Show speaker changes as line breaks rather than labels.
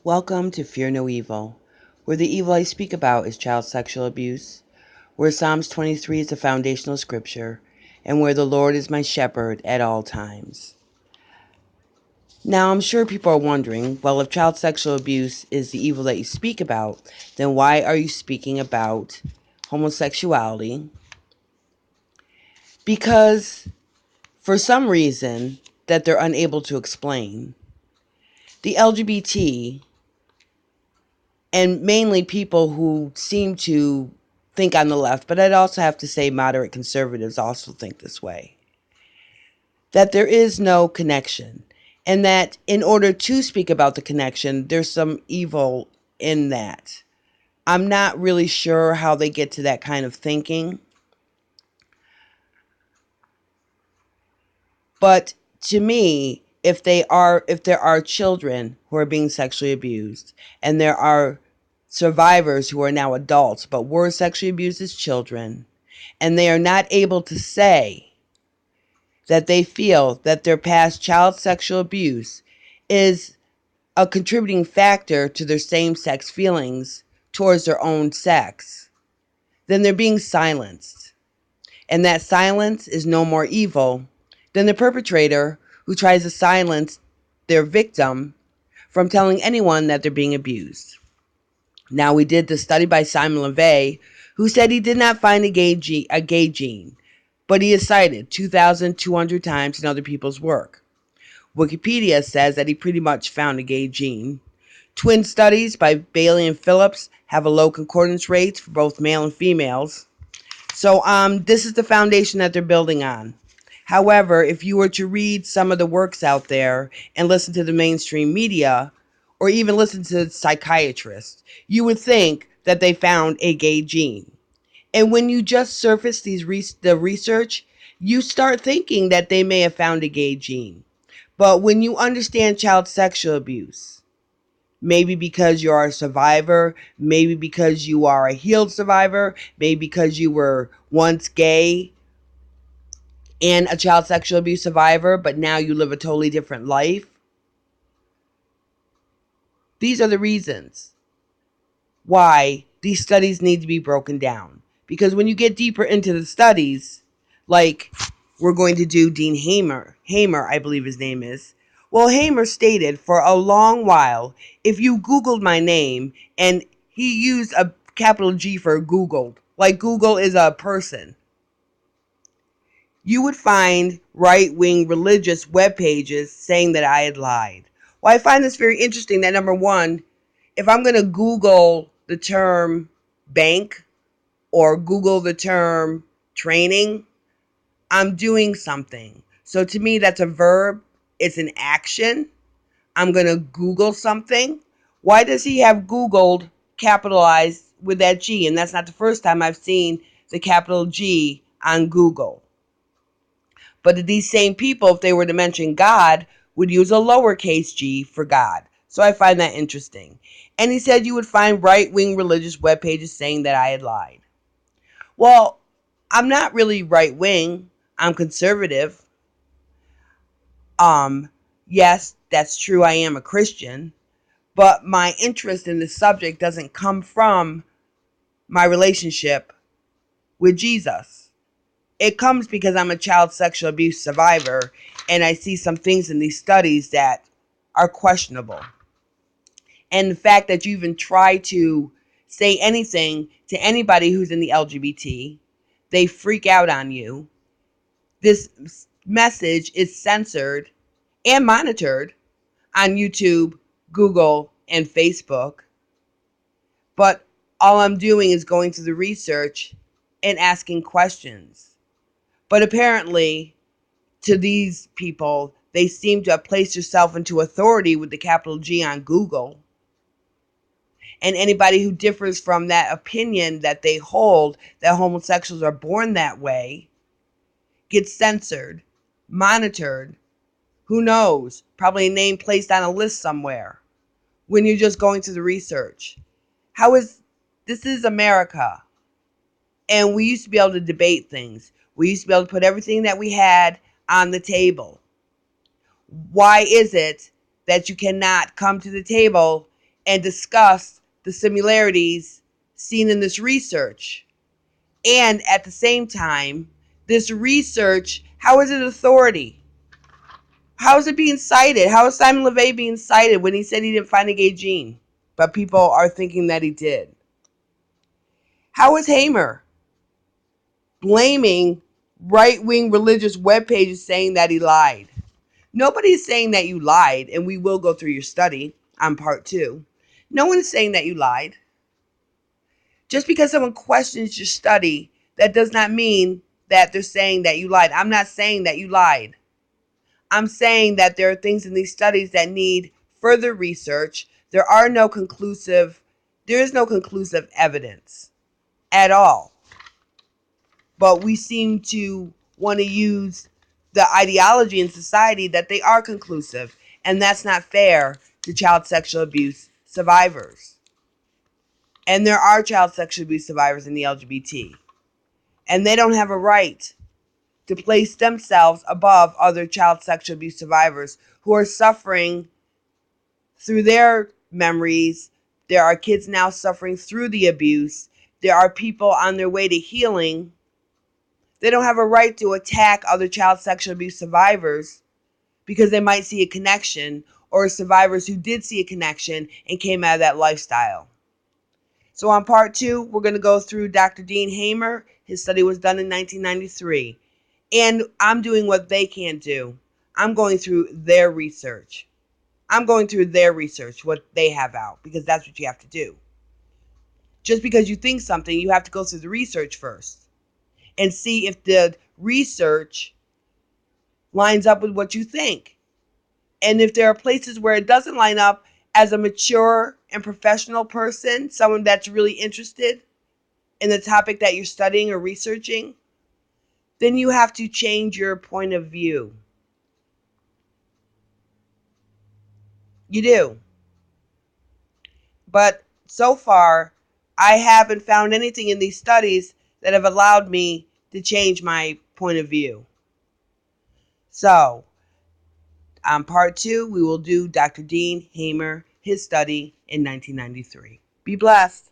Welcome to Fear No Evil, where the evil I speak about is child sexual abuse, where Psalms 23 is the foundational scripture, and where the Lord is my shepherd at all times. Now, I'm sure people are wondering, well, if child sexual abuse is the evil that you speak about, then why are you speaking about homosexuality? Because, for some reason that they're unable to explain, the LGBT, and mainly people who seem to think on the left, but I'd also have to say moderate conservatives also think this way, that there is no connection, and that in order to speak about the connection, there's some evil in that. I'm not really sure how they get to that kind of thinking, but to me, if there are children who are being sexually abused, and there are survivors who are now adults but were sexually abused as children, and they are not able to say that they feel that their past child sexual abuse is a contributing factor to their same-sex feelings towards their own sex, then they're being silenced. And that silence is no more evil than the perpetrator who tries to silence their victim from telling anyone that they're being abused. Now, we did the study by Simon LeVay, who said he did not find a gay gene, but he is cited 2,200 times in other people's work. Wikipedia says that he pretty much found a gay gene. Twin studies by Bailey and Phillips have a low concordance rates for both male and females. So this is the foundation that they're building on. However, if you were to read some of the works out there and listen to the mainstream media, or even listen to psychiatrists, you would think that they found a gay gene. And when you just surface the research, you start thinking that they may have found a gay gene. But when you understand child sexual abuse, maybe because you are a survivor, maybe because you are a healed survivor, maybe because you were once gay and a child sexual abuse survivor, but now you live a totally different life. These are the reasons why these studies need to be broken down. Because when you get deeper into the studies, like we're going to do Dean Hamer, I believe his name is. Well, Hamer stated for a long while, if you Googled my name, and he used a capital G for Googled, like Google is a person, you would find right-wing religious web pages saying that I had lied. Well, I find this very interesting that, number one, if I'm going to Google the term bank or Google the term training, I'm doing something. So to me, that's a verb. It's an action. I'm going to Google something. Why does he have Googled capitalized with that G? And that's not the first time I've seen the capital G on Google. But these same people, if they were to mention God, would use a lowercase g for God. So I find that interesting. And he said you would find right-wing religious web pages saying that I had lied. Well, I'm not really right-wing. I'm conservative. Yes, that's true. I am a Christian. But my interest in this subject doesn't come from my relationship with Jesus. It comes because I'm a child sexual abuse survivor, and I see some things in these studies that are questionable. And the fact that you even try to say anything to anybody who's in the LGBT, they freak out on you. This message is censored and monitored on YouTube, Google, and Facebook. But all I'm doing is going through the research and asking questions. But apparently, to these people, they seem to have placed yourself into authority with the capital G on Google. And anybody who differs from that opinion that they hold, that homosexuals are born that way, gets censored, monitored, who knows, probably a name placed on a list somewhere when you're just going through the research. This is America. And we used to be able to debate things. We used to be able to put everything that we had on the table. Why is it that you cannot come to the table and discuss the similarities seen in this research. And at the same time, this research, how is it authority? How is it being cited? How is Simon LeVay being cited when he said he didn't find a gay gene, but people are thinking that he did? How is Hamer blaming right-wing religious web pages saying that he lied? Nobody's saying that you lied, and we will go through your study on part 2. No one's saying that you lied. Just because someone questions your study, that does not mean that they're saying that you lied. I'm not saying that you lied. I'm saying that there are things in these studies that need further research. There is no conclusive evidence at all. But we seem to want to use the ideology in society that they are conclusive, and that's not fair to child sexual abuse survivors. And there are child sexual abuse survivors in the LGBT, and they don't have a right to place themselves above other child sexual abuse survivors who are suffering through their memories. There are kids now suffering through the abuse. There are people on their way to healing. They don't have a right to attack other child sexual abuse survivors because they might see a connection, or survivors who did see a connection and came out of that lifestyle. So on part 2, we're going to go through Dr. Dean Hamer. His study was done in 1993. And I'm doing what they can't do. I'm going through their research. What they have out, because that's what you have to do. Just because you think something, you have to go through the research first and see if the research lines up with what you think. And if there are places where it doesn't line up, as a mature and professional person, someone that's really interested in the topic that you're studying or researching, then you have to change your point of view. You do. But so far, I haven't found anything in these studies that have allowed me to change my point of view. So, on part 2, we will do Dr. Dean Hamer, his study in 1993. Be blessed.